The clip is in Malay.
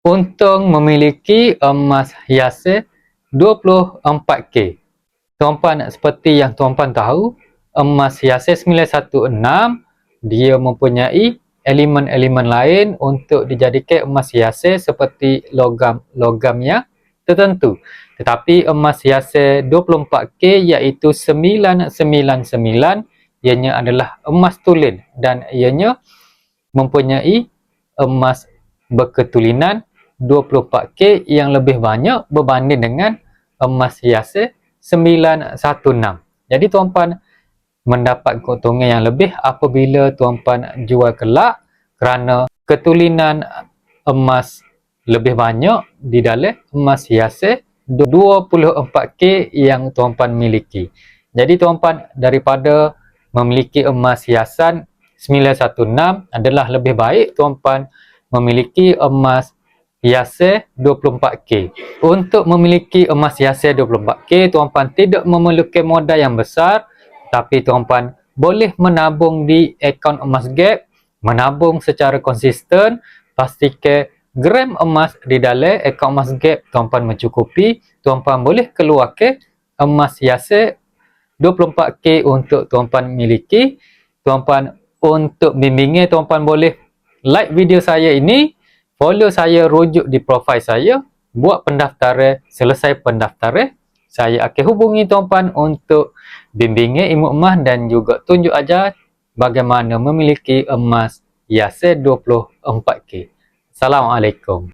untung memiliki emas hiasan 24K. Tuan-puan, seperti yang tuan-puan tahu, emas hiasan 916 dia mempunyai elemen-elemen lain untuk dijadikan emas hiasan seperti logam yang tertentu. Tetapi emas hiasan 24K iaitu 999 ianya adalah emas tulen dan ianya mempunyai emas berketulinan 24K yang lebih banyak berbanding dengan emas hiasan 916. Jadi tuan-puan mendapat keuntungan yang lebih apabila tuan-puan jual kelak kerana ketulinan emas lebih banyak di dalam emas hiasan 24K yang tuan-puan miliki. Jadi tuan-puan, daripada memiliki emas hiasan 916 adalah lebih baik tuan-puan memiliki emas hiasan 24K. Untuk memiliki emas hiasan 24K, tuan-puan tidak memerlukan modal yang besar, tapi tuan-puan boleh menabung di akaun emas gap, menabung secara konsisten, pastikan gram emas di dalam akaun emas gap tuan-puan mencukupi. Tuan-puan boleh keluarkan emas hiasan 24K untuk tuan-puan miliki. Tuan-puan, untuk bimbingan tuan-puan boleh like video saya ini, follow saya, rujuk di profil saya, buat pendaftaran. Selesai pendaftaran, saya akan hubungi tuan-puan untuk bimbingan ilmu emas dan juga tunjuk ajar bagaimana memiliki emas hiasan 24K. Assalamualaikum.